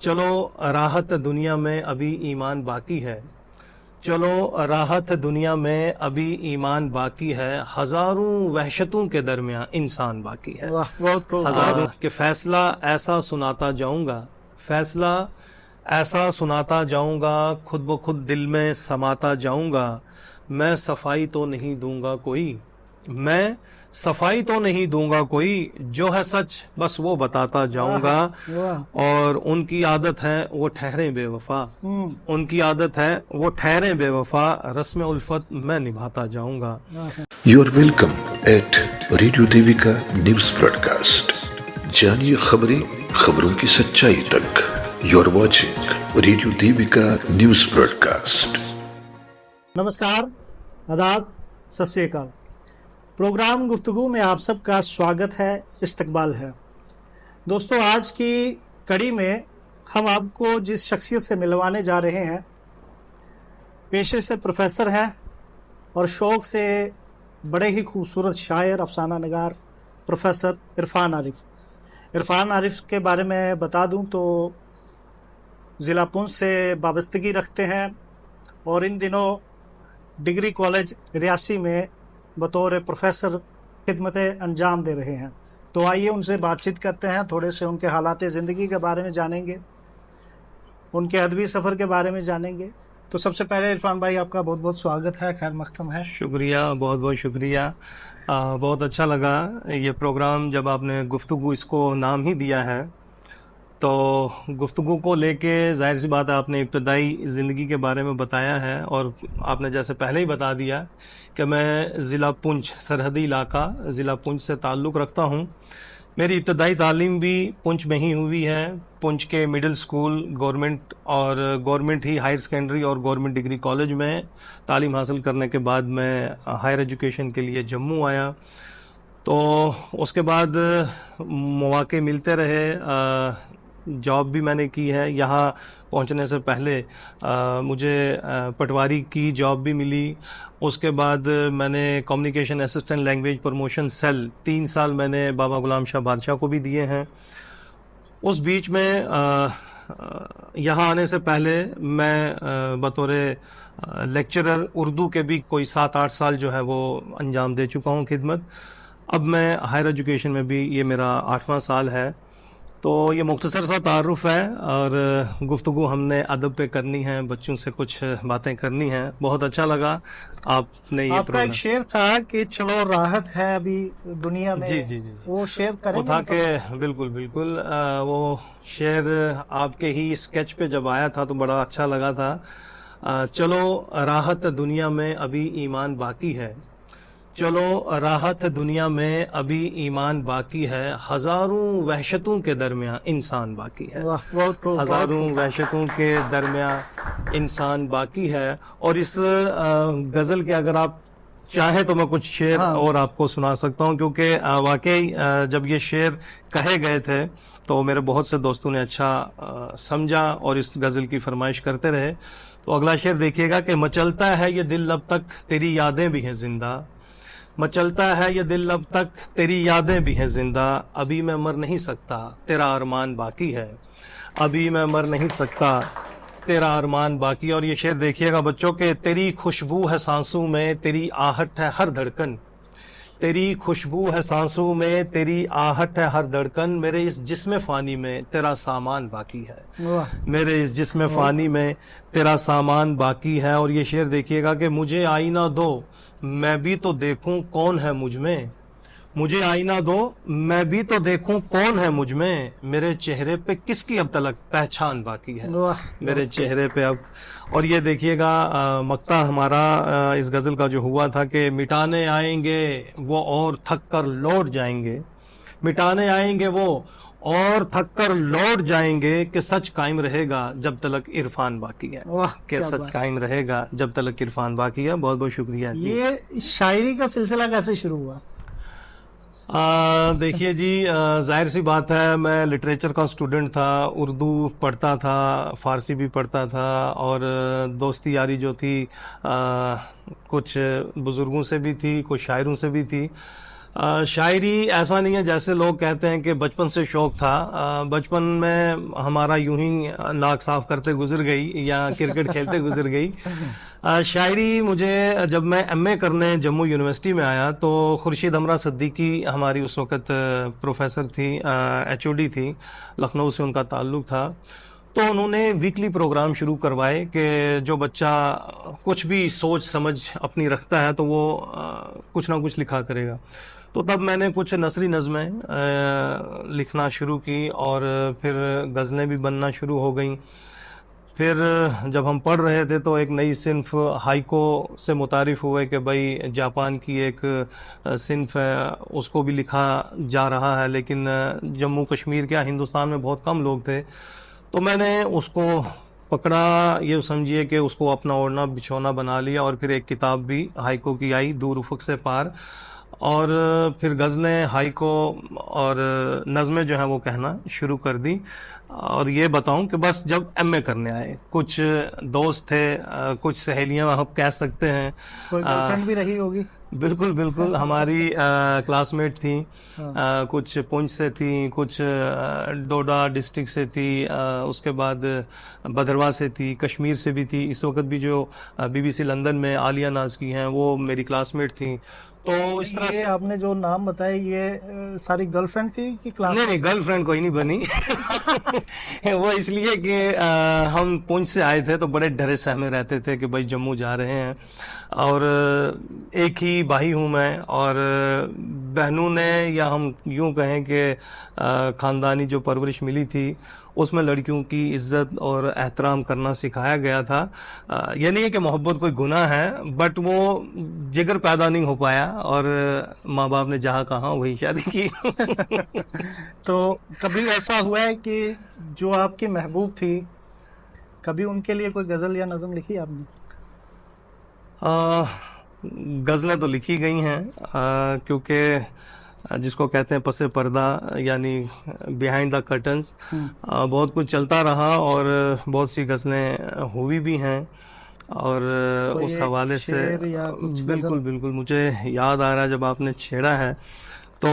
चलो राहत दुनिया में अभी ईमान बाकी है। चलो राहत दुनिया में अभी ईमान बाकी है। हजारों वहशतों के दरमियान इंसान बाकी है। वाह, बहुत खूब। हजारों के फैसला ऐसा सुनाता जाऊंगा, फैसला ऐसा सुनाता जाऊंगा, खुद ब खुद दिल में समाता जाऊंगा। मैं सफाई तो नहीं दूंगा कोई, मैं सफाई तो नहीं दूंगा कोई, जो है सच बस वो बताता जाऊंगा। वाह। और उनकी आदत है वो ठहरे बेवफा, उनकी आदत है वो ठहरे बेवफा, रस्म उल्फत मैं निभाता जाऊंगा। You are welcome at radio Devika news broadcast. जानिए खबरें, खबरों की सच्चाई तक। You are watching radio Devika news broadcast. नमस्कार, आदाब, सत श्री अकाल। प्रोग्राम गुफ्तगू में आप सबका स्वागत है, इस्तकबाल है। दोस्तों, आज की कड़ी में हम आपको जिस शख्सियत से मिलवाने जा रहे हैं, पेशे से प्रोफेसर हैं और शौक़ से बड़े ही खूबसूरत शायर, अफसाना नगार प्रोफेसर इरफान आरिफ। इरफान आरिफ के बारे में बता दूं तो ज़िला पुंछ से वाबस्तगी रखते हैं और इन दिनों डिग्री कॉलेज रियासी में बतौर प्रोफेसर खिदमतें अंजाम दे रहे हैं। तो आइए उनसे बातचीत करते हैं, थोड़े से उनके हालात ज़िंदगी के बारे में जानेंगे, उनके अदबी सफ़र के बारे में जानेंगे। तो सबसे पहले इरफान भाई, आपका बहुत बहुत स्वागत है, खैर मक़दम है। शुक्रिया, बहुत बहुत शुक्रिया। बहुत अच्छा लगा ये प्रोग्राम जब आपने गुफ्तगू इसको नाम ही दिया है। तो गुफ्तगू को लेके जाहिर सी बात है आपने इब्तदाई ज़िंदगी के बारे में बताया है और आपने जैसे पहले ही बता दिया कि मैं ज़िला पुंछ, सरहदी इलाका ज़िला पुंछ से ताल्लुक़ रखता हूँ। मेरी इब्तदाई तालीम भी पुंछ में ही हुई है। पुंछ के मिडिल स्कूल, गवर्नमेंट और गवर्नमेंट ही हायर सेकेंडरी और गवर्नमेंट डिग्री कॉलेज में तालीम हासिल करने के बाद मैं हायर एजुकेशन के लिए जम्मू आया। तो उसके बाद मौके मिलते रहे, जॉब भी मैंने की है। यहाँ पहुँचने से पहले मुझे पटवारी की जॉब भी मिली। उसके बाद मैंने communication assistant language promotion cell 3 साल मैंने बाबा गुलाम शाह बादशाह को भी दिए हैं। उस बीच में यहाँ आने से पहले मैं बतौर लेक्चरर उर्दू के भी कोई 7-8 साल जो है वो अंजाम दे चुका हूँ खिदमत। अब मैं हायर एजुकेशन में भी ये मेरा 8वां साल है। तो ये मुख्तसर सा तारुफ है और गुफ्तगू हमने अदब पे करनी है, बच्चों से कुछ बातें करनी है। बहुत अच्छा लगा आपने ये आपका एक शेर था कि चलो राहत है अभी दुनिया में। जी जी जी, वो शेर करेंगे? वो था कि बिल्कुल बिल्कुल वो शेर आपके ही स्केच पे जब आया था तो बड़ा अच्छा लगा था। चलो राहत दुनिया में अभी ईमान बाकी है, चलो राहत दुनिया में अभी ईमान बाकी है। हजारों वहशतों के दरमियान इंसान बाकी है। वाह, बहुत खूब। हजारों वहशतों के दरमियान इंसान बाकी है। और इस गजल के अगर आप चाहे तो मैं कुछ शेर और आपको सुना सकता हूं, क्योंकि वाकई जब ये शेर कहे गए थे तो मेरे बहुत से दोस्तों ने अच्छा समझा और इस गजल की फरमाइश करते रहे। तो अगला शेर देखिएगा कि मचलता है ये दिल अब तक तेरी यादें भी हैं जिंदा, मचलता है ये दिल अब तक तेरी यादें भी हैं जिंदा, अभी मैं मर नहीं सकता तेरा अरमान बाकी है, अभी मैं मर नहीं सकता तेरा अरमान बाकी। और ये शेर देखिएगा बच्चों के, तेरी खुशबू है सांसों में तेरी आहट है हर धड़कन, तेरी खुशबू है सांसों में तेरी आहट है हर धड़कन, मेरे इस जिस्म फानी में तेरा सामान बाकी है, मेरे इस जिस्म फानी में तेरा सामान बाकी है। और ये शेर देखिएगा कि मुझे आईना दो मैं भी तो देखूं कौन है मुझ में, मुझे आईना दो मैं भी तो देखूं कौन है मुझ में, मेरे चेहरे पे किसकी अब तक पहचान बाकी है, मेरे चेहरे पे अब। और ये देखिएगा मक्ता हमारा इस गजल का जो हुआ था कि मिटाने आएंगे वो और थक कर लौट जाएंगे, मिटाने आएंगे वो और थक कर लौट जाएंगे, कि सच कायम रहेगा जब तलक इरफान बाकी है, कि सच कायम रहेगा जब तलक इरफान बाकी है। बहुत बहुत शुक्रिया। ये शायरी का सिलसिला कैसे शुरू हुआ? देखिए जी, जाहिर सी बात है मैं लिटरेचर का स्टूडेंट था, उर्दू पढ़ता था, फारसी भी पढ़ता था और दोस्ती यारी जो थी कुछ बुजुर्गों से भी थी, कुछ शायरों से भी थी। शायरी ऐसा नहीं है जैसे लोग कहते हैं कि बचपन से शौक था। बचपन में हमारा यूं ही नाक साफ करते गुजर गई या क्रिकेट खेलते गुजर गई। शायरी मुझे जब मैं एमए करने जम्मू यूनिवर्सिटी में आया तो खुर्शीद हमरा सिद्दीकी हमारी उस वक़्त प्रोफेसर थी, एचओडी थी, लखनऊ से उनका ताल्लुक़ था। तो उन्होंने वीकली प्रोग्राम शुरू करवाए कि जो बच्चा कुछ भी सोच समझ अपनी रखता है तो वो कुछ ना कुछ लिखा करेगा। तो तब मैंने कुछ नसरी नज़में लिखना शुरू की और फिर गज़लें भी बनना शुरू हो गईं। फिर जब हम पढ़ रहे थे तो एक नई सिन्फ हाइको से मुतारिफ हुए कि भाई जापान की एक सिन्फ है, उसको भी लिखा जा रहा है, लेकिन जम्मू कश्मीर क्या हिंदुस्तान में बहुत कम लोग थे। तो मैंने उसको पकड़ा, ये समझिए कि उसको अपना ओढ़ना बिछौना बना लिया और फिर एक किताब भी हाइको की आई, दूर उफ़क़ से पार। और फिर गज़लें, हाइको और नज़में जो हैं वो कहना शुरू कर दी। और ये बताऊं कि बस जब एमए करने आए, कुछ दोस्त थे, कुछ सहेलियां आप कह सकते हैं। कोई गर्लफ्रेंड भी रही होगी? बिल्कुल बिल्कुल हमारी क्लासमेट थी। कुछ पुंछ से थी, कुछ डोडा डिस्ट्रिक्ट से थी, उसके बाद भद्रवाह से थी, कश्मीर से भी थी। इस वक्त भी जो बीबीसी लंदन में आलिया नाज की हैं वो मेरी क्लासमेट थी। तो इस तरह से आपने जो नाम बताए ये सारी गर्लफ्रेंड थी कि क्लास? नहीं, गर्लफ्रेंड कोई नहीं बनी। वो इसलिए कि हम पुंछ से आए थे तो बड़े डरे सहमे रहते थे कि भाई जम्मू जा रहे हैं, और एक ही भाई हूँ मैं, और बहनों ने, या हम यूं कहें कि ख़ानदानी जो परवरिश मिली थी उसमें लड़कियों की इज्जत और एहतराम करना सिखाया गया था। ये नहीं है कि मोहब्बत कोई गुनाह है, बट वो जिगर पैदा नहीं हो पाया और माँ बाप ने जहाँ कहा वही शादी की। तो कभी ऐसा हुआ है कि जो आपकी महबूब थी, कभी उनके लिए कोई गज़ल या नज़म लिखी आपने? गज़लें तो लिखी गई हैं, क्योंकि जिसको कहते हैं पसे पर्दा, यानी बिहाइंड द कर्टन्स, बहुत कुछ चलता रहा और बहुत सी गज़लें हुई भी हैं। और उस हवाले से बिल्कुल मुझे याद आ रहा है, जब आपने छेड़ा है तो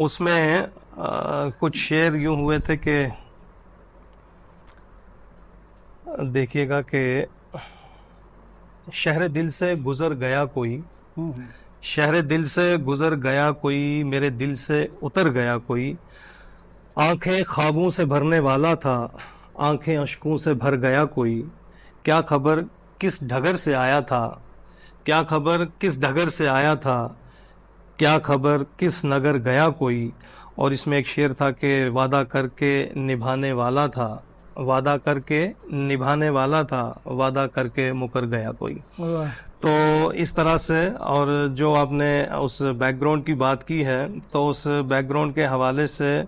उसमें कुछ शेर यूं हुए थे कि देखिएगा कि शहर दिल से गुजर गया कोई, शहर दिल से गुजर गया कोई, मेरे दिल से उतर गया कोई, आंखें ख्वाबों से भरने वाला था, आंखें अश्कों से भर गया कोई, क्या खबर किस ढगर से आया था, क्या खबर किस ढगर से आया था, क्या खबर किस नगर गया कोई। और इसमें एक शेर था कि वादा करके निभाने वाला था, वादा करके निभाने वाला था, वादा करके मुकर गया कोई। तो इस तरह से, और जो आपने उस बैकग्राउंड की बात की है तो उस बैकग्राउंड के हवाले से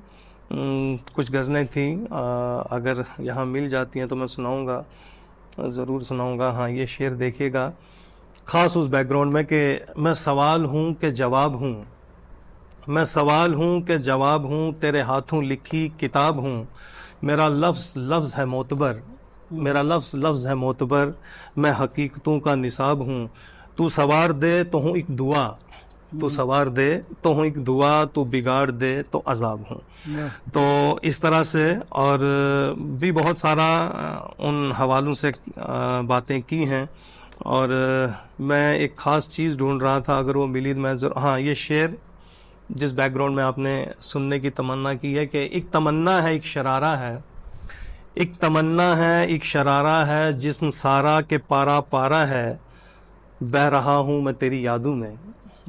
कुछ गज़लें थी, अगर यहाँ मिल जाती हैं तो मैं सुनाऊंगा, ज़रूर सुनाऊंगा। हाँ, ये शेर देखिएगा, ख़ास उस बैकग्राउंड में कि मैं सवाल हूँ कि जवाब हूँ, मैं सवाल हूँ कि जवाब हूँ, तेरे हाथों लिखी किताब हूँ, मेरा लफ्ज़ लफ्ज़ है मोतबर, मेरा लफ्ज़ लफ्ज़ है मोतबर, मैं हकीकतों का निसाब हूँ, तू सवार दे तो हूँ एक दुआ, तू सवार दे तो हूँ एक दुआ, तू बिगाड़ दे तो अजाब हूँ। तो इस तरह से और भी बहुत सारा उन हवालों से बातें की हैं। और मैं एक ख़ास चीज़ ढूंढ रहा था, अगर वो मिली तो मैं हाँ, ये शेर जिस बैकग्राउंड में आपने सुनने की तमन्ना की है कि एक तमन्ना है, एक शरारा है, एक तमन्ना है, एक शरारा है, जिस्म सारा के पारा पारा है, बह रहा हूँ मैं तेरी यादों में,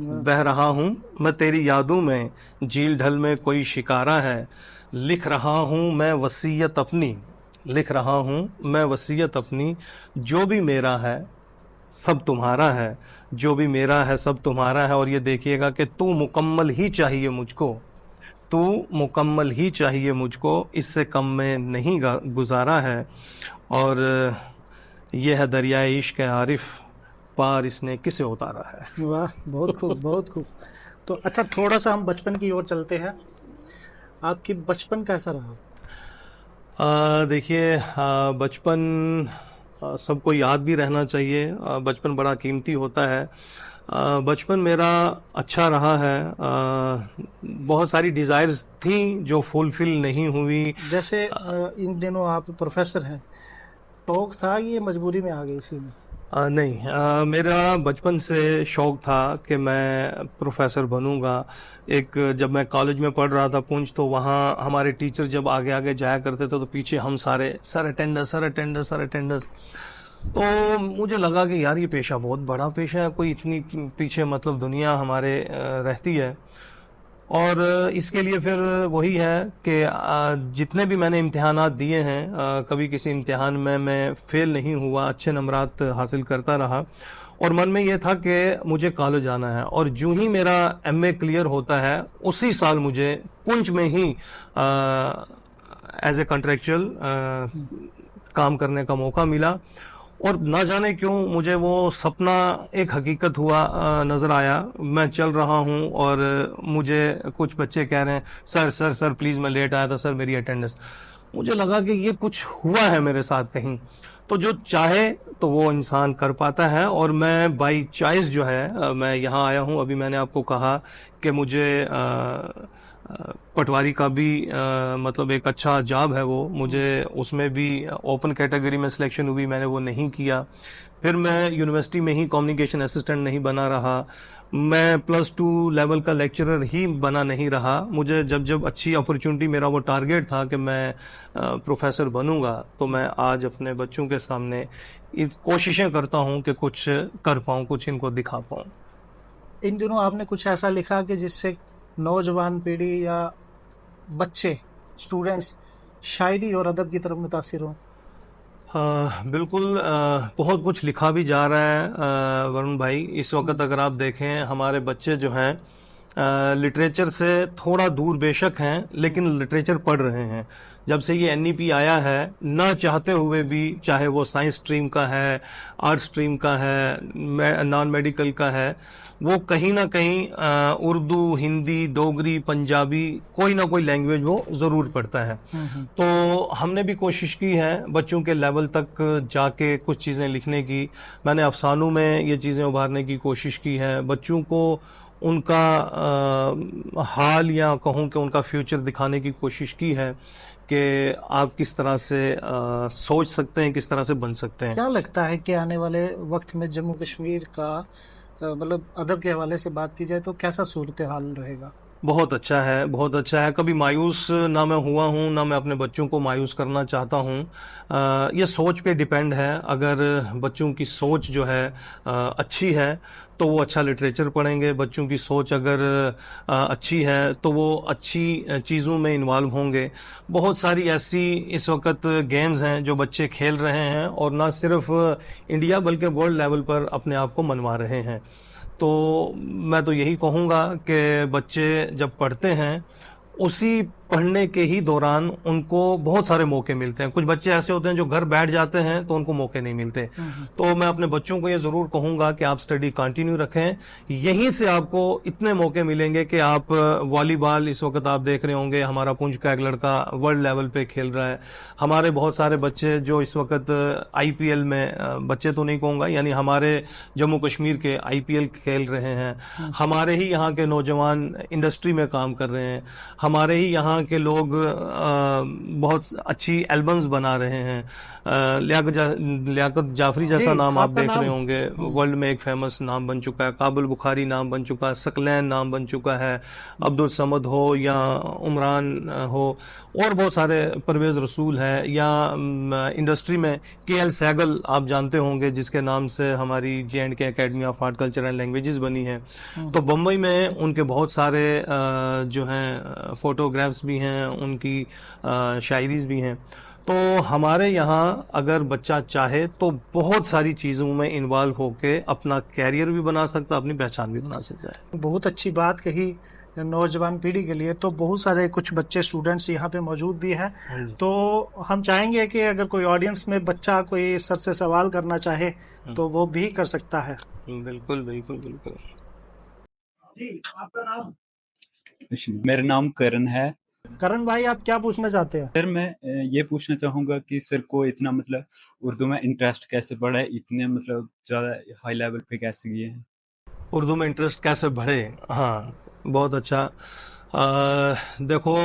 बह रहा हूँ मैं तेरी यादों में, झील ढल में कोई शिकारा है, लिख रहा हूँ मैं वसीयत अपनी, लिख रहा हूँ मैं वसीयत अपनी, जो भी मेरा है सब तुम्हारा है, जो भी मेरा है सब तुम्हारा है। और ये देखिएगा कि तू मुकम्मल ही चाहिए मुझको, तू मुकम्मल ही चाहिए मुझको, इससे कम में नहीं गुजारा है। और यह है दरियाए इश्क आरिफ, पार इसने किसे उतारा है। वाह, बहुत खूब, बहुत खूब। तो अच्छा, थोड़ा सा हम बचपन की ओर चलते हैं। आपकी बचपन कैसा रहा? देखिए, बचपन सबको याद भी रहना चाहिए। बचपन बड़ा कीमती होता है। बचपन मेरा अच्छा रहा है। बहुत सारी डिज़ायर्स थी जो फुलफिल नहीं हुई। जैसे इन दिनों आप प्रोफेसर हैं, शौक था कि ये मजबूरी में आ गई इसी में? नहीं, मेरा बचपन से शौक था कि मैं प्रोफेसर बनूंगा। एक जब मैं कॉलेज में पढ़ रहा था पुंछ, तो वहाँ हमारे टीचर जब आगे आगे जाया करते थे तो पीछे हम सारे sir attendance sir attendance sir attendance. तो मुझे लगा कि यार ये पेशा बहुत बड़ा पेशा है, कोई इतनी पीछे मतलब दुनिया हमारे रहती है। और इसके लिए फिर वही है कि जितने भी मैंने इम्तिहानात दिए हैं, कभी किसी इम्तिहान में मैं फेल नहीं हुआ, अच्छे नंबरात हासिल करता रहा। और मन में ये था कि मुझे कॉलेज आना है, और जो ही मेरा एमए क्लियर होता है उसी साल मुझे पुंछ में ही एज ए कॉन्ट्रेक्चुअल काम करने का मौका मिला। और ना जाने क्यों मुझे वो सपना एक हकीकत हुआ नजर आया। मैं चल रहा हूँ और मुझे कुछ बच्चे कह रहे हैं, सर सर सर प्लीज मैं लेट आया था सर, मेरी अटेंडेंस। मुझे लगा कि ये कुछ हुआ है मेरे साथ कहीं। तो जो चाहे तो वो इंसान कर पाता है, और मैं बाई चॉइस जो है मैं यहाँ आया हूँ। अभी मैंने आपको कहा कि मुझे पटवारी का भी मतलब एक अच्छा जॉब है वो, मुझे उसमें भी ओपन कैटेगरी में सिलेक्शन हुई, मैंने वो नहीं किया। फिर मैं यूनिवर्सिटी में ही कम्युनिकेशन असिस्टेंट नहीं बना रहा, मैं +2 लेवल का लेक्चरर ही बना नहीं रहा। मुझे जब जब अच्छी अपॉर्चुनिटी, मेरा वो टारगेट था कि मैं प्रोफेसर बनूंगा, तो मैं आज अपने बच्चों के सामने इस कोशिशें करता हूं कि कुछ कर पाऊं, कुछ इनको दिखा पाऊं। इन दिनों आपने कुछ ऐसा लिखा कि जिससे नौजवान पीढ़ी या बच्चे, स्टूडेंट्स शायरी और अदब की तरफ मुतासिर हों? बिल्कुल, बहुत कुछ लिखा भी जा रहा है वरुण भाई। इस वक्त अगर आप देखें, हमारे बच्चे जो हैं लिटरेचर से थोड़ा दूर बेशक हैं, लेकिन लिटरेचर पढ़ रहे हैं। जब से ये एनईपी आया है, ना चाहते हुए भी, चाहे वो साइंस स्ट्रीम का है, आर्ट स्ट्रीम का है, नॉन मेडिकल का है, वो कहीं ना कहीं उर्दू, हिंदी, डोगरी, पंजाबी, कोई ना कोई लैंग्वेज वो ज़रूर पढ़ता है। तो हमने भी कोशिश की है बच्चों के लेवल तक जाके कुछ चीज़ें लिखने की। मैंने अफसानों में ये चीज़ें उभारने की कोशिश की है, बच्चों को उनका हाल या कहूँ कि उनका फ्यूचर दिखाने की कोशिश की है कि आप किस तरह से सोच सकते हैं, किस तरह से बन सकते हैं। क्या लगता है कि आने वाले वक्त में जम्मू कश्मीर का मतलब अदब के हवाले से बात की जाए तो कैसा सूरत हाल रहेगा? बहुत अच्छा है, बहुत अच्छा है। कभी मायूस ना मैं हुआ हूँ, ना मैं अपने बच्चों को मायूस करना चाहता हूँ। ये सोच पे डिपेंड है। अगर बच्चों की सोच जो है अच्छी है तो वो अच्छा लिटरेचर पढ़ेंगे। बच्चों की सोच अगर अच्छी है तो वो अच्छी चीज़ों में इन्वॉल्व होंगे। बहुत सारी ऐसी इस वक्त गेम्स हैं जो बच्चे खेल रहे हैं, और ना सिर्फ इंडिया बल्कि वर्ल्ड लेवल पर अपने आप को मनवा रहे हैं। तो मैं तो यही कहूँगा कि बच्चे जब पढ़ते हैं, उसी पढ़ने के ही दौरान उनको बहुत सारे मौके मिलते हैं। कुछ बच्चे ऐसे होते हैं जो घर बैठ जाते हैं तो उनको मौके नहीं मिलते। तो मैं अपने बच्चों को ये ज़रूर कहूँगा कि आप स्टडी कंटिन्यू रखें। यहीं से आपको इतने मौके मिलेंगे कि आप वॉलीबॉल, इस वक्त आप देख रहे होंगे हमारा पुंछ का एक लड़का वर्ल्ड लेवल पे खेल रहा है। हमारे बहुत सारे बच्चे जो इस वक्त आईपीएल में, बच्चे तो नहीं कहूँगा, यानी हमारे जम्मू कश्मीर के आईपीएल खेल रहे हैं। हमारे ही यहाँ के नौजवान इंडस्ट्री में काम कर रहे हैं। हमारे ही यहाँ के लोग बहुत अच्छी एल्बम्स बना रहे हैं। लियाकत जाफरी जैसा नाम आप देख रहे होंगे, वर्ल्ड में एक फेमस नाम बन चुका है। काबुल बुखारी नाम बन चुका है, सकलैन नाम बन चुका है। अब्दुल समद हो या उमरान हो, और बहुत सारे, परवेज रसूल है, या इंडस्ट्री में केएल सहगल आप जानते होंगे, जिसके नाम से हमारी जे&के academy of art culture and languages बनी है। तो बम्बई में उनके बहुत सारे जो हैं फोटोग्राफ्स भी हैं, उनकी शायरीज भी हैं। तो हमारे यहाँ अगर बच्चा चाहे तो बहुत सारी चीज़ों में इन्वॉल्व होके अपना कैरियर भी बना सकता है, अपनी पहचान भी बना सकता है। बहुत अच्छी बात कही नौजवान पीढ़ी के लिए। तो बहुत सारे कुछ बच्चे, स्टूडेंट्स यहाँ पे मौजूद भी हैं। तो हम चाहेंगे कि अगर कोई ऑडियंस में बच्चा कोई सर से सवाल करना चाहे तो वो भी कर सकता है। बिल्कुल बिल्कुल बिल्कुल। जी, आपका नाम? मेरा नाम करण है। करण भाई, आप क्या पूछना चाहते हैं? सर मैं ये पूछना चाहूँगा कि सर को इतना मतलब उर्दू में इंटरेस्ट कैसे बढ़ा है, इतने मतलब ज़्यादा हाई लेवल पे कैसे गए हैं? उर्दू में इंटरेस्ट कैसे बढ़े? हाँ, बहुत अच्छा। देखो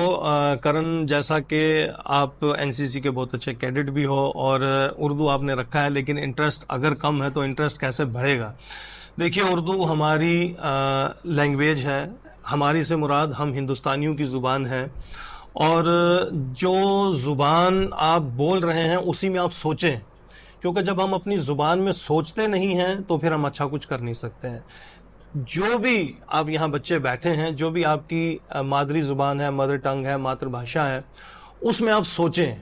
करण, जैसा कि आप एनसीसी के बहुत अच्छे कैडेट भी हो और उर्दू आपने रखा है, लेकिन इंटरेस्ट अगर कम है तो इंटरेस्ट कैसे बढ़ेगा? देखिए, उर्दू हमारी लैंग्वेज है। हमारी से मुराद हम हिंदुस्तानियों की ज़ुबान है, और जो ज़ुबान आप बोल रहे हैं उसी में आप सोचें, क्योंकि जब हम अपनी ज़ुबान में सोचते नहीं हैं तो फिर हम अच्छा कुछ कर नहीं सकते हैं। जो भी आप यहाँ बच्चे बैठे हैं, जो भी आपकी मादरी ज़ुबान है, मदर टंग है, मातृभाषा है, उसमें आप सोचें।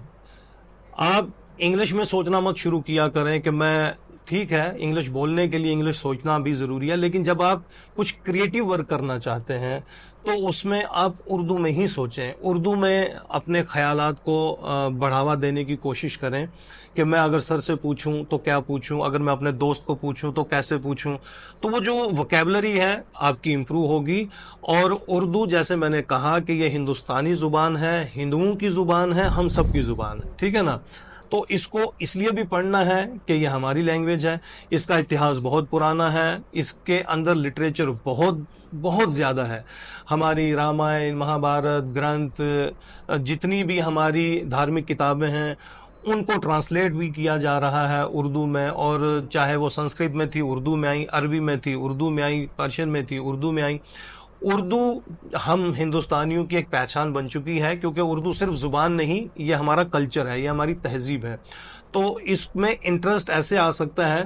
आप इंग्लिश में सोचना मत शुरू किया करें कि मैं, ठीक है इंग्लिश बोलने के लिए इंग्लिश सोचना भी ज़रूरी है, लेकिन जब आप कुछ क्रिएटिव वर्क करना चाहते हैं तो उसमें आप उर्दू में ही सोचें। उर्दू में अपने ख़यालात को बढ़ावा देने की कोशिश करें कि मैं अगर सर से पूछूं तो क्या पूछूं, अगर मैं अपने दोस्त को पूछूं तो कैसे पूछूं। तो वो जो वोकैबुलरी है आपकी इम्प्रूव होगी। और उर्दू, जैसे मैंने कहा कि ये हिंदुस्तानी ज़ुबान है, हिंदुओं की ज़ुबान है, हम सब की ज़ुबान है, ठीक है ना। तो इसको इसलिए भी पढ़ना है कि ये हमारी लैंग्वेज है, इसका इतिहास बहुत पुराना है, इसके अंदर लिटरेचर बहुत बहुत ज़्यादा है। हमारी रामायण, महाभारत, ग्रंथ, जितनी भी हमारी धार्मिक किताबें हैं, उनको ट्रांसलेट भी किया जा रहा है उर्दू में, और चाहे वो संस्कृत में थी उर्दू में आई, अरबी में थी उर्दू में आई, पर्शियन में थी उर्दू में आई। उर्दू हम हिंदुस्तानियों की एक पहचान बन चुकी है, क्योंकि उर्दू सिर्फ ज़ुबान नहीं, ये हमारा कल्चर है, ये हमारी तहजीब है। तो इसमें इंटरेस्ट ऐसे आ सकता है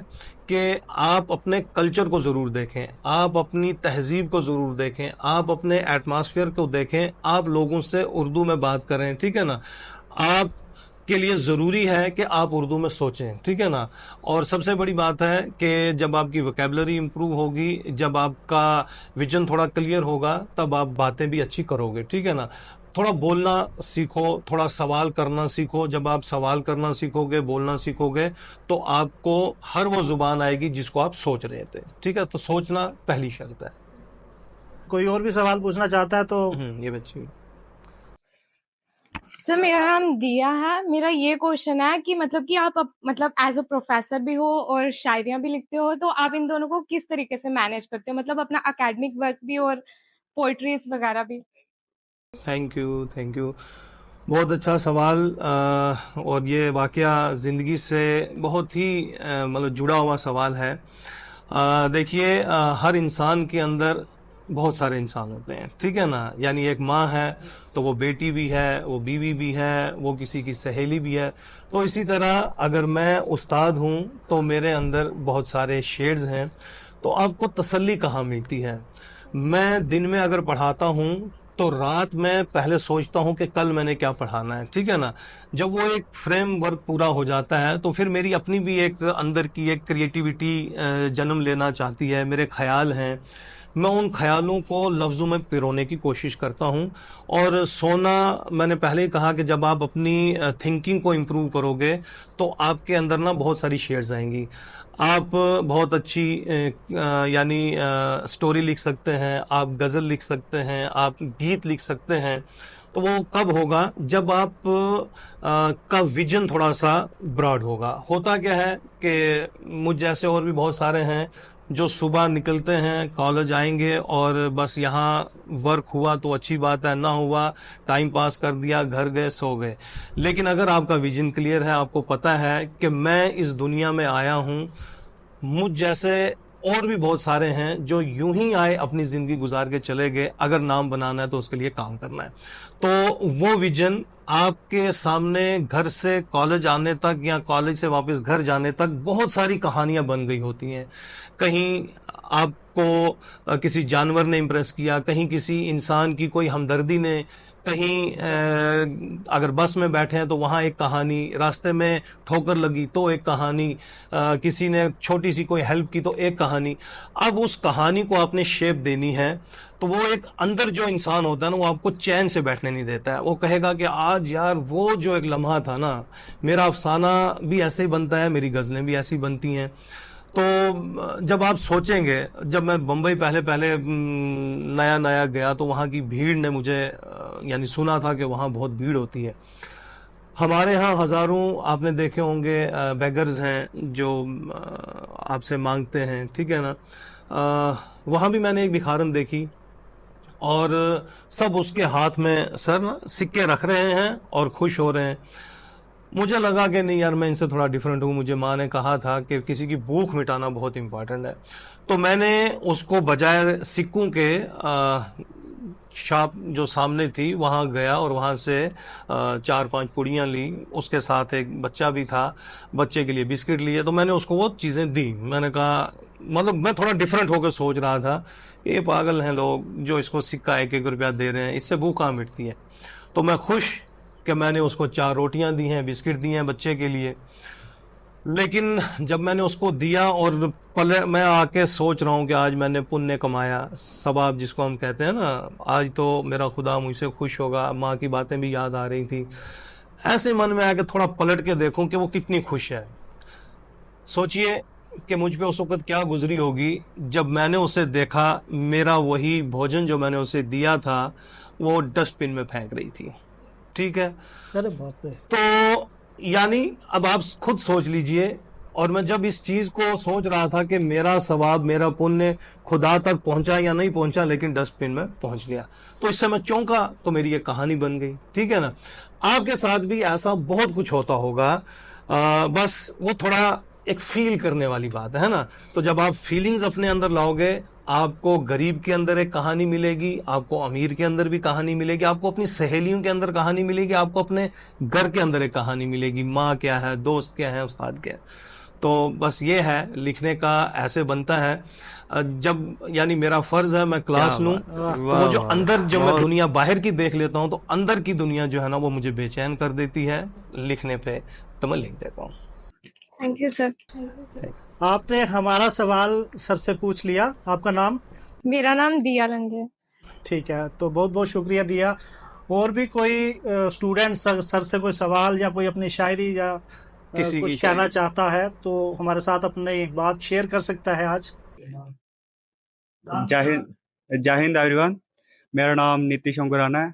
कि आप अपने कल्चर को ज़रूर देखें, आप अपनी तहजीब को ज़रूर देखें, आप अपने एटमॉस्फेयर को देखें, आप लोगों से उर्दू में बात करें, ठीक है ना। आप के लिए ज़रूरी है कि आप उर्दू में सोचें, ठीक है ना। और सबसे बड़ी बात है कि जब आपकी वोकैबुलरी इंप्रूव होगी, जब आपका विजन थोड़ा क्लियर होगा, तब आप बातें भी अच्छी करोगे, ठीक है ना। थोड़ा बोलना सीखो, थोड़ा सवाल करना सीखो। जब आप सवाल करना सीखोगे, बोलना सीखोगे, तो आपको हर वो ज़ुबान आएगी जिसको आप सोच रहे थे, ठीक है। तो सोचना पहली शर्त है। कोई और भी सवाल पूछना चाहता है तो? ये बच्ची। सर, मेरा नाम दिया है। मेरा ये क्वेश्चन है कि मतलब कि आप मतलब एज अ प्रोफेसर भी हो और शायरियाँ भी लिखते हो, तो आप इन दोनों को किस तरीके से मैनेज करते हो, मतलब अपना एकेडमिक वर्क भी और पोइट्रीज वगैरह भी? Thank you, thank you. बहुत अच्छा सवाल। और ये वाकया ज़िंदगी से बहुत ही मतलब जुड़ा हुआ सवाल है। देखिए, हर इंसान के अंदर बहुत सारे इंसान होते हैं, ठीक है ना। यानी एक माँ है तो वो बेटी भी है, वो बीवी भी है, वो किसी की सहेली भी है। तो इसी तरह अगर मैं उस्ताद हूँ तो मेरे अंदर बहुत सारे शेड्स हैं। तो आपको तसल्ली कहाँ मिलती है? मैं दिन में अगर पढ़ाता हूँ तो रात में पहले सोचता हूँ कि कल मैंने क्या पढ़ाना है, ठीक है ना। जब वो एक फ्रेम वर्क पूरा हो जाता है तो फिर मेरी अपनी भी एक अंदर की एक क्रिएटिविटी जन्म लेना चाहती है, मेरे ख्याल हैं। मैं उन ख्यालों को लफ्ज़ों में पिरोने की कोशिश करता हूँ। और सोना, मैंने पहले ही कहा कि जब आप अपनी थिंकिंग को इम्प्रूव करोगे तो आपके अंदर ना बहुत सारी शेड्स आएंगी। आप बहुत अच्छी यानी स्टोरी लिख सकते हैं, आप गज़ल लिख सकते हैं, आप गीत लिख सकते हैं। तो वो कब होगा? जब आप का विजन थोड़ा सा ब्रॉड होगा। होता क्या है कि मुझ जैसे और भी बहुत सारे हैं जो सुबह निकलते हैं, कॉलेज आएंगे और बस यहाँ वर्क हुआ तो अच्छी बात है, ना हुआ टाइम पास कर दिया, घर गए, सो गए। लेकिन अगर आपका विजन क्लियर है, आपको पता है कि मैं इस दुनिया में आया हूँ, मुझ जैसे और भी बहुत सारे हैं जो यूं ही आए, अपनी ज़िंदगी गुजार के चले गए। अगर नाम बनाना है तो उसके लिए काम करना है। तो वो विजन आपके सामने घर से कॉलेज आने तक या कॉलेज से वापस घर जाने तक बहुत सारी कहानियां बन गई होती हैं। कहीं आपको किसी जानवर ने इम्प्रेस किया, कहीं किसी इंसान की कोई हमदर्दी ने, कहीं अगर बस में बैठे हैं तो वहाँ एक कहानी, रास्ते में ठोकर लगी तो एक कहानी, किसी ने छोटी सी कोई हेल्प की तो एक कहानी। अब उस कहानी को आपने शेप देनी है तो वो एक अंदर जो इंसान होता है ना, वो आपको चैन से बैठने नहीं देता है। वो कहेगा कि आज यार वो जो एक लम्हा था ना, मेरा अफसाना भी ऐसे ही बनता है, मेरी गज़लें भी ऐसी बनती हैं। तो जब आप सोचेंगे, जब मैं बम्बई पहले पहले नया नया गया तो वहाँ की भीड़ ने मुझे यानी सुना था कि वहाँ बहुत भीड़ होती है। हमारे यहाँ हज़ारों आपने देखे होंगे बेगर्स हैं जो आपसे मांगते हैं, ठीक है ना। वहाँ भी मैंने एक भिखारन देखी और सब उसके हाथ में सर ना सिक्के रख रहे हैं और खुश हो रहे हैं। मुझे लगा कि नहीं यार, मैं इनसे थोड़ा डिफरेंट हूँ। मुझे माँ ने कहा था कि किसी की भूख मिटाना बहुत इंपॉर्टेंट है, तो मैंने उसको बजाय सिक्कों के शॉप जो सामने थी वहाँ गया और वहाँ से 4-5 पुड़ियाँ ली। उसके साथ एक बच्चा भी था, बच्चे के लिए बिस्किट लिए, तो मैंने उसको वो चीज़ें दी। मैंने कहा, मतलब मैं थोड़ा डिफरेंट होकर सोच रहा था कि ये पागल हैं लोग जो इसको सिक्का 1-1 रुपया दे रहे हैं, इससे भूख कहाँ मिटती है। तो मैं खुश कि मैंने उसको 4 रोटियां दी हैं, बिस्किट दिए हैं बच्चे के लिए। लेकिन जब मैंने उसको दिया और मैं आके सोच रहा हूँ कि आज मैंने पुण्य कमाया, सवाब जिसको हम कहते हैं ना, आज तो मेरा खुदा मुझसे खुश होगा। माँ की बातें भी याद आ रही थी। ऐसे मन में आके थोड़ा पलट के देखूं कि वो कितनी खुश है। सोचिए कि मुझ पे उस वक्त क्या गुजरी होगी जब मैंने उसे देखा, मेरा वही भोजन जो मैंने उसे दिया था वो डस्टबिन में फेंक रही थी। ठीक है, अरे बाप रे। तो यानी अब आप खुद सोच लीजिए। और मैं जब इस चीज को सोच रहा था कि मेरा सवाब, मेरा पुण्य खुदा तक पहुंचा या नहीं पहुंचा, लेकिन डस्टबिन में पहुंच गया, तो इससे मैं चौंका, तो मेरी ये कहानी बन गई। ठीक है ना, आपके साथ भी ऐसा बहुत कुछ होता होगा। बस वो थोड़ा एक फील करने वाली बात है ना। तो जब आप फीलिंग्स अपने अंदर लाओगे, आपको गरीब के अंदर एक कहानी मिलेगी, आपको अमीर के अंदर भी कहानी मिलेगी, आपको अपनी सहेलियों के अंदर कहानी मिलेगी, आपको अपने घर के अंदर एक कहानी मिलेगी। माँ क्या है, दोस्त क्या है, उस्ताद क्या है। तो बस ये है, लिखने का ऐसे बनता है। जब यानी मेरा फर्ज है मैं क्लास लूं, तो वो जो अंदर जो मैं दुनिया बाहर की देख लेता हूं, तो अंदर की दुनिया जो है ना वो मुझे बेचैन कर देती है। लिखने पे तो मैं लिख देता हूँ। Thank you sir. आपने हमारा सवाल सर से पूछ लिया। आपका नाम? मेरा नाम दिया लंगे। ठीक है, तो बहुत बहुत शुक्रिया दिया। और भी कोई स्टूडेंट सर से कोई सवाल या कोई अपनी शायरी या कुछ कहना चाहता है तो हमारे साथ अपनी बात शेयर कर सकता है आज। जय हिंद एवरीवन। मेरा नाम नीतीश अंकुराना है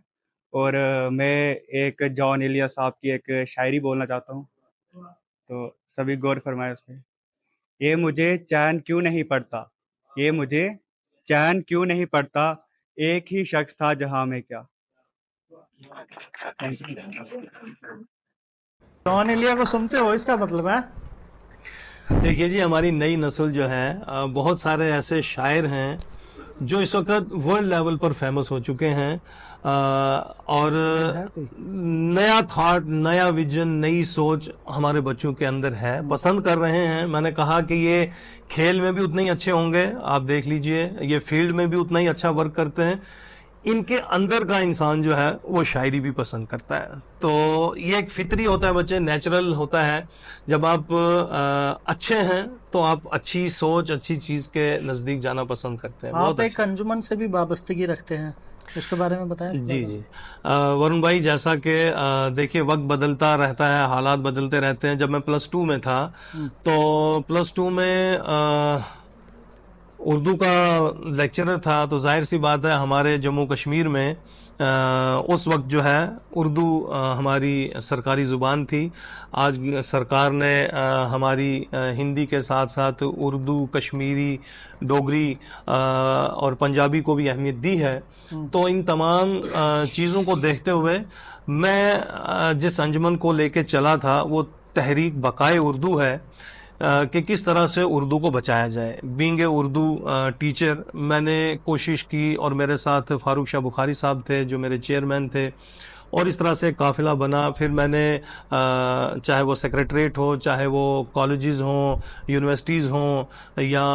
और मैं एक जॉन एलिया साहब की एक शायरी बोलना चाहता हूँ, तो सभी गौर फरमाए उस पर। ये मुझे चैन क्यों नहीं पड़ता, ये मुझे चैन क्यों नहीं पड़ता, एक ही शख्स था जहां में क्या। Thank you. जॉन एलिया को सुनते हो, इसका मतलब है? देखिए जी, हमारी नई नस्ल जो है, बहुत सारे ऐसे शायर हैं जो इस वक्त वर्ल्ड लेवल पर फेमस हो चुके हैं, और नया थॉट, नया विजन, नई सोच हमारे बच्चों के अंदर है, पसंद कर रहे हैं। मैंने कहा कि ये खेल में भी उतने ही अच्छे होंगे, आप देख लीजिए, ये फील्ड में भी उतना ही अच्छा वर्क करते हैं। इनके अंदर का इंसान जो है वो शायरी भी पसंद करता है। तो ये एक फितरी होता है, बच्चे, नेचुरल होता है। जब आप अच्छे हैं तो आप अच्छी सोच, अच्छी चीज के नजदीक जाना पसंद करते हैं। आप एक अंजुमन से भी वाबस्तगी रखते हैं, उसके बारे में बताएं। जी जी, वरुण भाई, जैसा कि देखिए वक्त बदलता रहता है, हालात बदलते रहते हैं। जब मैं +2 में था तो +2 में उर्दू का लेक्चरर था, तो जाहिर सी बात है हमारे जम्मू कश्मीर में उस वक्त जो है उर्दू हमारी सरकारी ज़ुबान थी। आज सरकार ने हमारी हिंदी के साथ साथ उर्दू, कश्मीरी, डोगरी और पंजाबी को भी अहमियत दी है। तो इन तमाम चीज़ों को देखते हुए मैं जिस अंजुमन को लेके चला था वो तहरीक बकाए उर्दू है, कि किस तरह से उर्दू को बचाया जाए। बीइंग ए उर्दू टीचर, मैंने कोशिश की, और मेरे साथ फारूक शाह बुखारी साहब थे जो मेरे चेयरमैन थे, और इस तरह से काफिला बना। फिर मैंने चाहे वो सेक्रेटरीट हो, चाहे वो कॉलेजेस हों, यूनिवर्सिटीज़ हों, या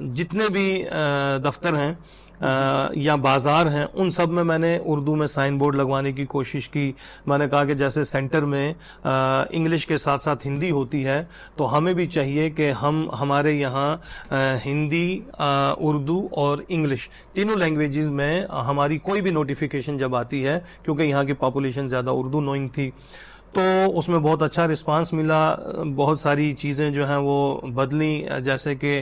जितने भी दफ्तर हैं या बाजार हैं, उन सब में मैंने उर्दू में साइन बोर्ड लगवाने की कोशिश की। मैंने कहा कि जैसे सेंटर में इंग्लिश के साथ साथ हिंदी होती है, तो हमें भी चाहिए कि हम हमारे यहाँ हिंदी, उर्दू और इंग्लिश तीनों लैंग्वेजेस में हमारी कोई भी नोटिफिकेशन जब आती है, क्योंकि यहाँ की पॉपुलेशन ज़्यादा उर्दू नोइंग थी, तो उसमें बहुत अच्छा रिस्पांस मिला। बहुत सारी चीज़ें जो हैं वो बदली, जैसे कि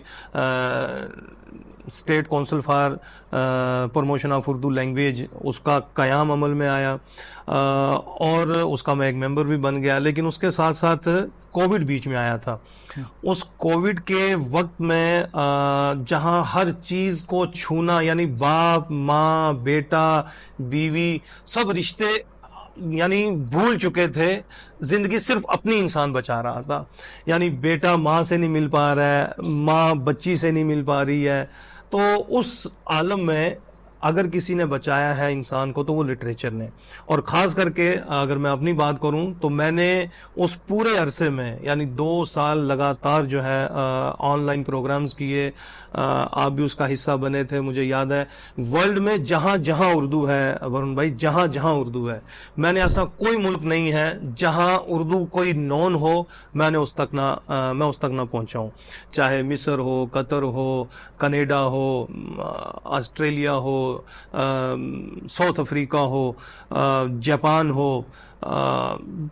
state council for promotion of Urdu language, उसका क़याम अमल में आया और उसका मैं एक मेंबर भी बन गया। लेकिन उसके साथ साथ कोविड बीच में आया था। उस कोविड के वक्त में जहां हर चीज को छूना, यानी बाप माँ बेटा बीवी सब रिश्ते यानी भूल चुके थे, जिंदगी सिर्फ अपनी इंसान बचा रहा था। यानी बेटा माँ से नहीं मिल पा रहा है, माँ बच्ची से नहीं मिल पा रही है। तो उस आलम में अगर किसी ने बचाया है इंसान को तो वो लिटरेचर ने। और ख़ास करके अगर मैं अपनी बात करूं तो मैंने उस पूरे अरसे में यानी 2 साल लगातार जो है ऑनलाइन प्रोग्राम्स किए। आप भी उसका हिस्सा बने थे, मुझे याद है। वर्ल्ड में जहां जहां उर्दू है वरुण भाई, जहां जहां उर्दू है, मैंने ऐसा कोई मुल्क नहीं है जहां उर्दू कोई नॉन हो मैं उस तक ना पहुंचाऊं। चाहे मिस्र हो, कतर हो, कनाडा हो, ऑस्ट्रेलिया हो, साउथ अफ्रीका हो, जापान हो,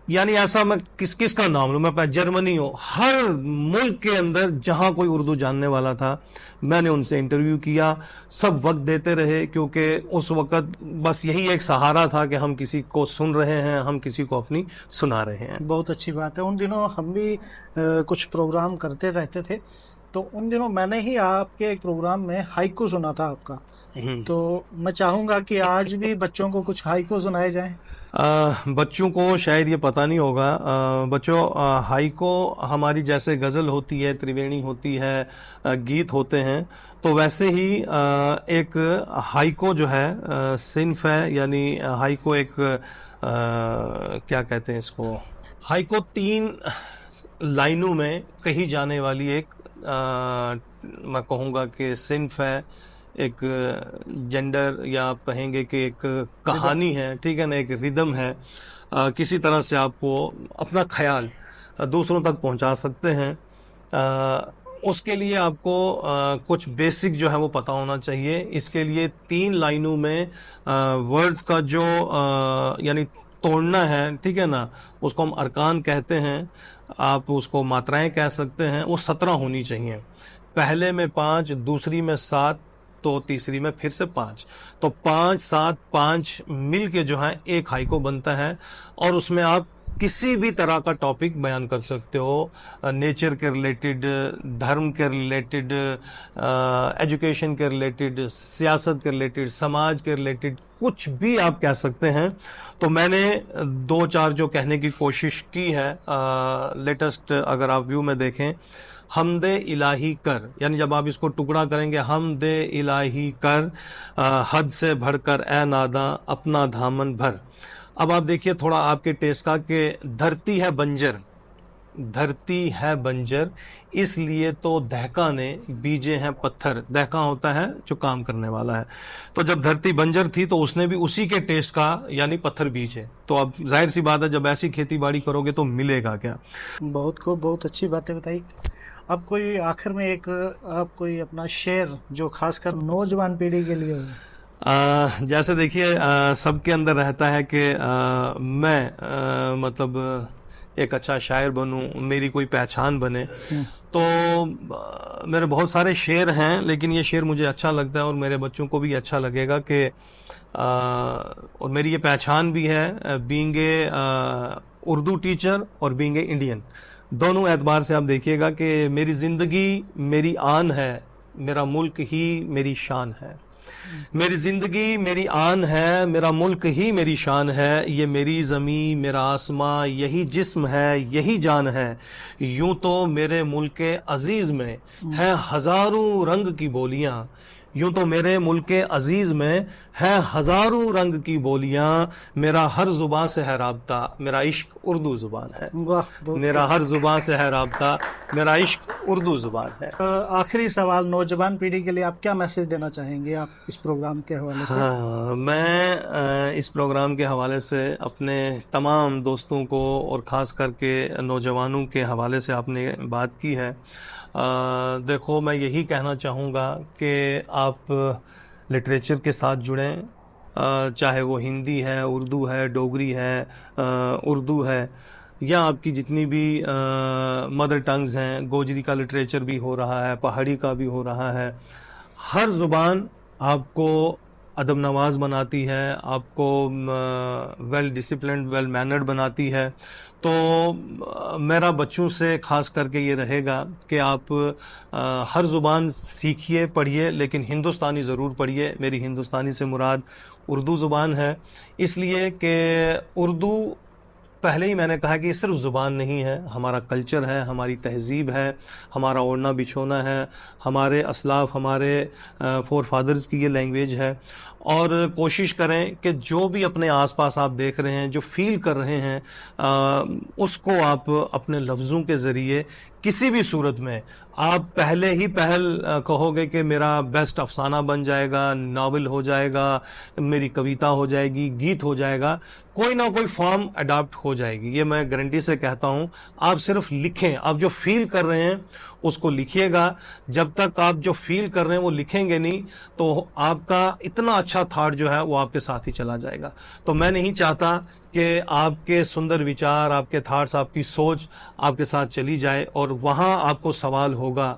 यानी ऐसा मैं किसका नाम लूं, मैं जर्मनी हो, हर मुल्क के अंदर जहां कोई उर्दू जानने वाला था मैंने उनसे इंटरव्यू किया। सब वक्त देते रहे क्योंकि उस वक्त बस यही एक सहारा था कि हम किसी को सुन रहे हैं, हम किसी को अपनी सुना रहे हैं। बहुत अच्छी बात है। उन दिनों हम भी कुछ प्रोग्राम करते रहते थे, तो उन दिनों मैंने ही आपके एक प्रोग्राम में हाइकू सुना था आपका। तो मैं चाहूंगा कि आज भी बच्चों को कुछ हाइकू सुनाए जाएं। बच्चों को शायद ये पता नहीं होगा। बच्चों, हाइको हमारी जैसे गजल होती है, त्रिवेणी होती है, गीत होते हैं, तो वैसे ही एक हाइको जो है सिन्फ है। यानी हाइको एक क्या कहते हैं इसको, हाइको 3 लाइनों में कही जाने वाली एक मैं कहूँगा कि सिन्फ है, एक जेंडर या आप कहेंगे कि एक कहानी है, ठीक है ना, एक रिदम है। किसी तरह से आपको अपना ख्याल दूसरों तक पहुंचा सकते हैं। उसके लिए आपको कुछ बेसिक जो है वो पता होना चाहिए। इसके लिए 3 लाइनों में वर्ड्स का जो यानी तोड़ना है, ठीक है ना, उसको हम अरकान कहते हैं, आप उसको मात्राएं कह सकते हैं, वो 17 होनी चाहिए। पहले में 5, दूसरी में 7, तो तीसरी में फिर से 5, तो 5, 7, 5 मिल के जो है एक हाइको बनता है। और उसमें आप किसी भी तरह का टॉपिक बयान कर सकते हो, नेचर के रिलेटेड, धर्म के रिलेटेड, एजुकेशन के रिलेटेड, सियासत के रिलेटेड, समाज के रिलेटेड, कुछ भी आप कह सकते हैं। तो मैंने 2-4 जो कहने की कोशिश की है। लेटेस्ट अगर आप व्यू में देखें, हमदे इलाही कर, यानी जब आप इसको टुकड़ा करेंगे, हमदे इलाही कर, हद से बढ़कर ए नादा अपना धामन भर। अब आप देखिए थोड़ा आपके टेस्ट का कि धरती है बंजर, धरती है बंजर, इसलिए तो दहका ने बीजे हैं पत्थर। दहका होता है जो काम करने वाला है। तो जब धरती बंजर थी तो उसने भी उसी के टेस्ट का यानी पत्थर बीजे। तो अब जाहिर सी बात है जब ऐसी खेती बाड़ी करोगे तो मिलेगा क्या। बहुत को बहुत अच्छी बातें बताई। अब कोई आखिर में एक आप कोई अपना शेर जो खासकर नौजवान पीढ़ी के लिए हो। जैसे देखिए सबके अंदर रहता है कि मैं मतलब एक अच्छा शायर बनूं, मेरी कोई पहचान बने। तो मेरे बहुत सारे शेर हैं, लेकिन ये शेर मुझे अच्छा लगता है और मेरे बच्चों को भी अच्छा लगेगा कि और मेरी ये पहचान भी है, बीइंग ए उर्दू टीचर और बीइंग ए इंडियन। दोनों एतबार से आप देखिएगा कि मेरी जिंदगी मेरी आन है, मेरा मुल्क ही मेरी शान है। मेरी जिंदगी मेरी आन है, मेरा मुल्क ही मेरी शान है। ये मेरी ज़मीं मेरा आसमां, यही जिस्म है यही जान है। यूं तो मेरे मुल्क अजीज में है हजारों रंग की बोलियां, यूं तो मेरे मुल्क अजीज में है हजारों रंग की बोलियां। मेरा हर जुबान से है राब्ता, मेरा इश्क उर्दू जुबान है। वाह, मेरा हर जुबान से है राब्ता, मेरा इश्क उर्दू जुबान है। आखिरी सवाल, नौजवान पीढ़ी के लिए आप क्या मैसेज देना चाहेंगे आप इस प्रोग्राम के हवाले से? मैं इस प्रोग्राम के हवाले से अपने तमाम दोस्तों को और ख़ास करके नौजवानों के हवाले से आपने बात की है। देखो, मैं यही कहना चाहूँगा कि आप लिटरेचर के साथ जुड़ें, चाहे वो हिंदी है, उर्दू है, डोगरी है, उर्दू है, या आपकी जितनी भी मदर टंग्स हैं। गोजरी का लिटरेचर भी हो रहा है, पहाड़ी का भी हो रहा है। हर जुबान आपको अदब नवाज बनाती है, आपको वेल डिसिप्लिन्ड, वेल मैनर्ड बनाती है। तो मेरा बच्चों से खास करके ये रहेगा कि आप हर ज़ुबान सीखिए, पढ़िए, लेकिन हिंदुस्तानी ज़रूर पढ़िए। मेरी हिंदुस्तानी से मुराद उर्दू ज़ुबान है, इसलिए कि उर्दू, पहले ही मैंने कहा कि ये सिर्फ ज़ुबान नहीं है, हमारा कल्चर है, हमारी तहज़ीब है, हमारा ओढ़ना बिछोना है, हमारे असलाफ, हमारे फोर फादर्स की ये लैंग्वेज है। और कोशिश करें कि जो भी अपने आसपास आप देख रहे हैं, जो फील कर रहे हैं, उसको आप अपने लफ्ज़ों के ज़रिए किसी भी सूरत में आप पहले ही कहोगे कि मेरा बेस्ट अफसाना बन जाएगा, नावल हो जाएगा, मेरी कविता हो जाएगी, गीत हो जाएगा, कोई ना कोई फॉर्म अडॉप्ट हो जाएगी। ये मैं गारंटी से कहता हूँ। आप सिर्फ लिखें, आप जो फील कर रहे हैं उसको लिखिएगा। जब तक आप जो फील कर रहे हैं वो लिखेंगे नहीं, तो आपका इतना अच्छा थॉट जो है वो आपके साथ ही चला जाएगा। तो मैं नहीं चाहता कि आपके सुंदर विचार, आपके थॉट्स, आपकी सोच आपके साथ चली जाए और वहाँ आपको सवाल होगा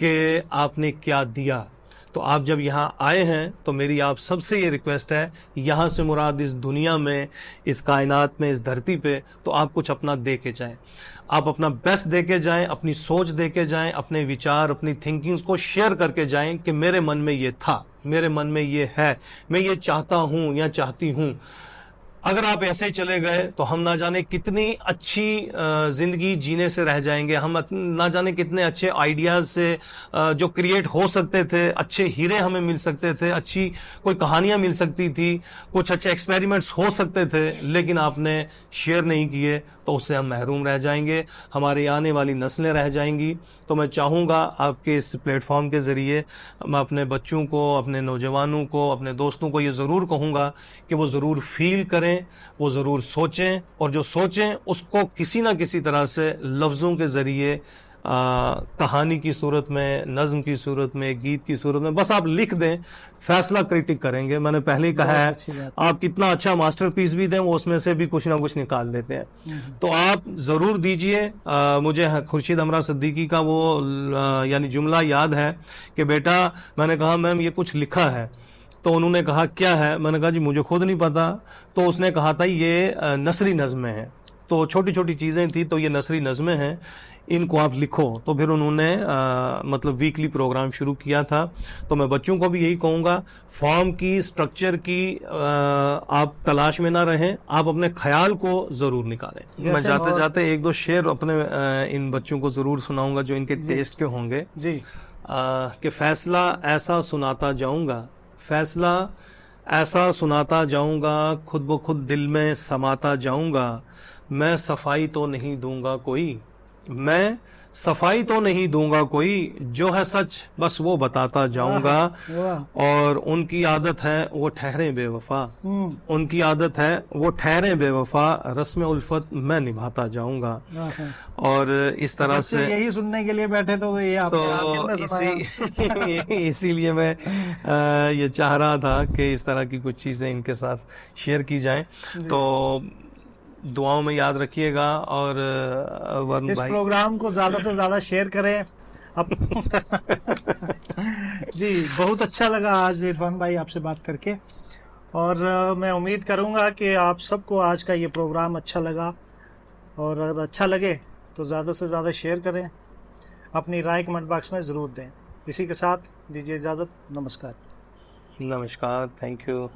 कि आपने क्या दिया। तो आप जब यहाँ आए हैं तो मेरी आप सबसे ये रिक्वेस्ट है, यहाँ से मुराद इस दुनिया में, इस कायनात में, इस धरती पे, तो आप कुछ अपना दे के जाएं। आप अपना बेस्ट दे के जाएं, अपनी सोच दे के जाएं, अपने विचार, अपनी थिंकिंग्स को शेयर करके जाएं कि मेरे मन में ये था, मेरे मन में ये है, मैं ये चाहता हूँ या चाहती हूँ। अगर आप ऐसे ही चले गए तो हम ना जाने कितनी अच्छी जिंदगी जीने से रह जाएंगे, हम ना जाने कितने अच्छे आइडियाज से जो क्रिएट हो सकते थे, अच्छे हीरे हमें मिल सकते थे, अच्छी कोई कहानियां मिल सकती थी, कुछ अच्छे एक्सपेरिमेंट्स हो सकते थे, लेकिन आपने शेयर नहीं किए, तो उससे हम महरूम रह जाएंगे, हमारी आने वाली नस्लें रह जाएंगी। तो मैं चाहूँगा आपके इस प्लेटफॉर्म के ज़रिए मैं अपने बच्चों को, अपने नौजवानों को, अपने दोस्तों को ये ज़रूर कहूँगा कि वो ज़रूर फील करें, वो ज़रूर सोचें, और जो सोचें उसको किसी ना किसी तरह से लफ्ज़ों के ज़रिए, कहानी की सूरत में, नज़्म की सूरत में, गीत की सूरत में, बस आप लिख दें। फैसला क्रिटिक करेंगे। मैंने पहले ही कहा है, आप कितना अच्छा मास्टरपीस भी दें, वो उसमें से भी कुछ ना कुछ निकाल देते हैं। तो आप ज़रूर दीजिए। मुझे खुर्शीद हमरा सिद्दीकी का वो यानी जुमला याद है कि बेटा, मैंने कहा मैम ये कुछ लिखा है, तो उन्होंने कहा क्या है, मैंने कहा जी मुझे खुद नहीं पता। तो उसने कहा था ये नसरी नज़में हैं। तो छोटी छोटी चीज़ें थी, तो ये नसरी नज़में हैं, इनको आप लिखो। तो फिर उन्होंने मतलब वीकली प्रोग्राम शुरू किया था। तो मैं बच्चों को भी यही कहूँगा, फॉर्म की, स्ट्रक्चर की आप तलाश में ना रहें, आप अपने ख्याल को ज़रूर निकालें। मैं जाते जाते एक दो शेर अपने इन बच्चों को ज़रूर सुनाऊंगा जो इनके टेस्ट के होंगे जी। कि फैसला ऐसा सुनाता जाऊँगा, फैसला ऐसा सुनाता जाऊँगा, खुद ब खुद दिल में समाता जाऊँगा। मैं सफाई तो नहीं दूंगा कोई, मैं सफाई तो नहीं दूंगा कोई, जो है सच बस वो बताता जाऊंगा। और उनकी आदत है वो ठहरे बेवफा, उनकी आदत है वो ठहरे बेवफा, रस्म उल्फत मैं निभाता जाऊंगा। और इस तरह से यही सुनने के लिए बैठे तो ये आप इसीलिए मैं ये चाह रहा था कि इस तरह की कुछ चीजें इनके साथ शेयर की जाएं। तो दुआओं में याद रखिएगा। और वरुण इस भाई, प्रोग्राम को ज्यादा से ज्यादा शेयर करें। अब जी, बहुत अच्छा लगा आज इरफान भाई आपसे बात करके, और मैं उम्मीद करूंगा कि आप सबको आज का ये प्रोग्राम अच्छा लगा, और अगर अच्छा लगे तो ज़्यादा से ज़्यादा शेयर करें, अपनी राय कमेंट बॉक्स में ज़रूर दें। इसी के साथ दीजिए इजाज़त। नमस्कार। नमस्कार, थैंक यू।